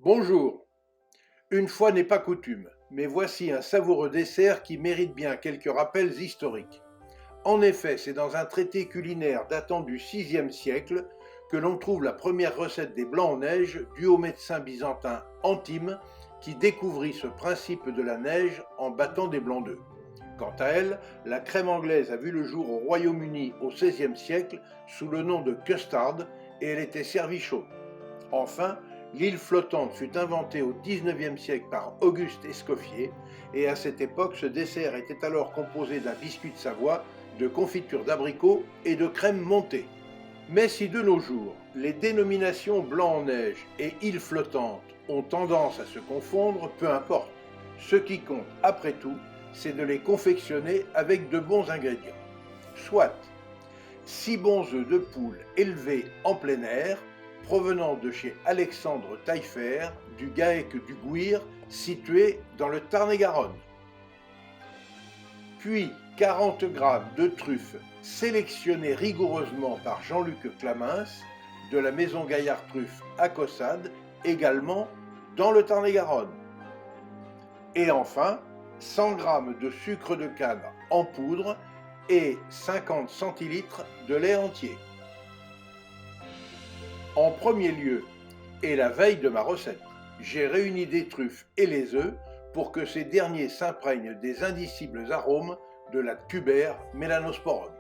Bonjour, une fois n'est pas coutume, mais voici un savoureux dessert qui mérite bien quelques rappels historiques. En effet, c'est dans un traité culinaire datant du VIe siècle que l'on trouve la première recette des blancs en neige due au médecin byzantin Antime qui découvrit ce principe de la neige en battant des blancs d'œufs. Quant à elle, la crème anglaise a vu le jour au Royaume-Uni au XVIe siècle sous le nom de custard et elle était servie chaude. Enfin, l'île flottante fut inventée au XIXe siècle par Auguste Escoffier et à cette époque ce dessert était alors composé d'un biscuit de Savoie, de confiture d'abricot et de crème montée. Mais si de nos jours, les dénominations blanc en neige et île flottante ont tendance à se confondre, peu importe. Ce qui compte, après tout, c'est de les confectionner avec de bons ingrédients. Soit 6 bons œufs de poule élevés en plein air, provenant de chez Alexandre Taillefer du GAEC du Gouir, situé dans le Tarn-et-Garonne. Puis 40 g de truffes sélectionnées rigoureusement par Jean-Luc Clamins de la maison Gaillard Truffes à Caussade, également dans le Tarn-et-Garonne. Et enfin 100 g de sucre de canne en poudre et 50 centilitres de lait entier. En premier lieu, et la veille de ma recette, j'ai réuni des truffes et les œufs pour que ces derniers s'imprègnent des indicibles arômes de la tuber Melanosporum.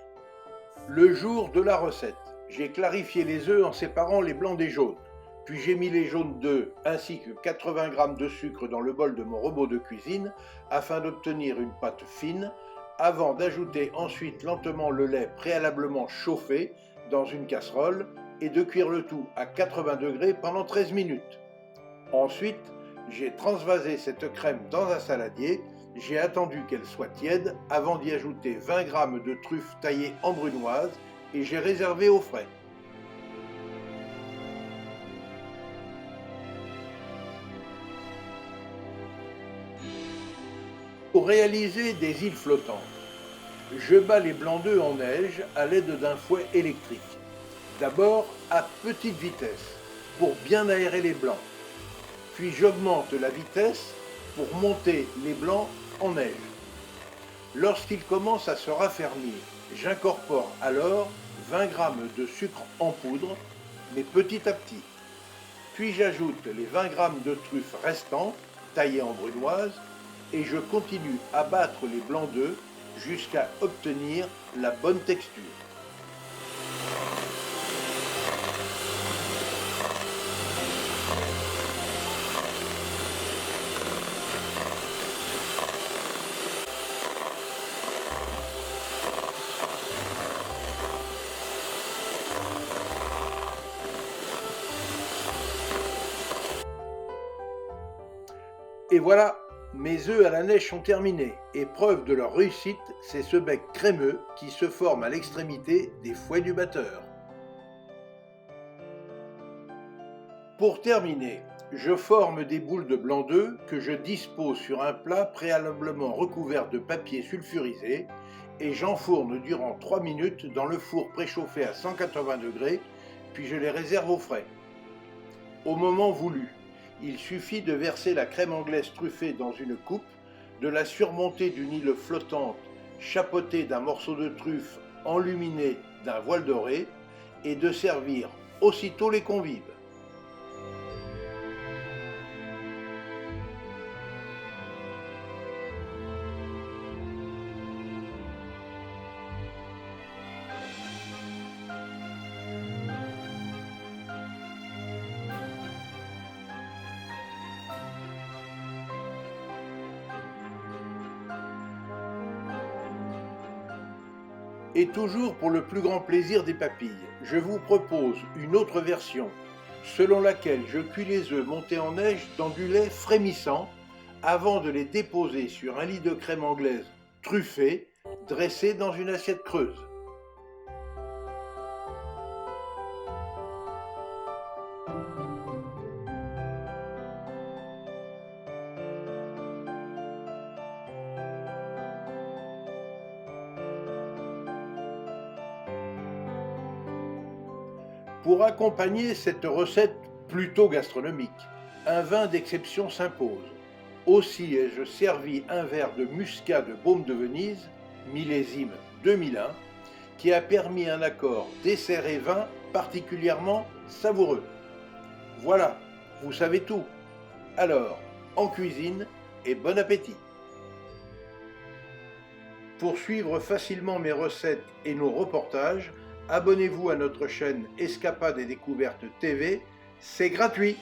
Le jour de la recette, j'ai clarifié les œufs en séparant les blancs des jaunes, puis j'ai mis les jaunes d'œufs ainsi que 80 g de sucre dans le bol de mon robot de cuisine afin d'obtenir une pâte fine, avant d'ajouter ensuite lentement le lait préalablement chauffé dans une casserole et de cuire le tout à 80 degrés pendant 13 minutes. Ensuite, j'ai transvasé cette crème dans un saladier, j'ai attendu qu'elle soit tiède avant d'y ajouter 20 g de truffes taillées en brunoise et j'ai réservé au frais. Pour réaliser des îles flottantes, je bats les blancs d'œufs en neige à l'aide d'un fouet électrique. D'abord à petite vitesse pour bien aérer les blancs, puis j'augmente la vitesse pour monter les blancs en neige. Lorsqu'ils commencent à se raffermir, j'incorpore alors 20 g de sucre en poudre, mais petit à petit. Puis j'ajoute les 20 g de truffes restantes, taillées en brunoise, et je continue à battre les blancs d'œufs jusqu'à obtenir la bonne texture. Et voilà, mes œufs à la neige sont terminés, et preuve de leur réussite, c'est ce bec crémeux qui se forme à l'extrémité des fouets du batteur. Pour terminer, je forme des boules de blanc d'œuf que je dispose sur un plat préalablement recouvert de papier sulfurisé et j'enfourne durant 3 minutes dans le four préchauffé à 180 degrés, puis je les réserve au frais. Au moment voulu, il suffit de verser la crème anglaise truffée dans une coupe, de la surmonter d'une île flottante chapeautée d'un morceau de truffe enluminé d'un voile doré et de servir aussitôt les convives. Et toujours pour le plus grand plaisir des papilles, je vous propose une autre version, selon laquelle je cuis les œufs montés en neige dans du lait frémissant avant de les déposer sur un lit de crème anglaise truffée, dressé dans une assiette creuse. Pour accompagner cette recette plutôt gastronomique, un vin d'exception s'impose. Aussi ai-je servi un verre de muscat de Baume de Venise, millésime 2001, qui a permis un accord dessert et vin particulièrement savoureux. Voilà, vous savez tout. Alors, en cuisine et bon appétit! Pour suivre facilement mes recettes et nos reportages, abonnez-vous à notre chaîne Escapades et Découvertes TV, c'est gratuit!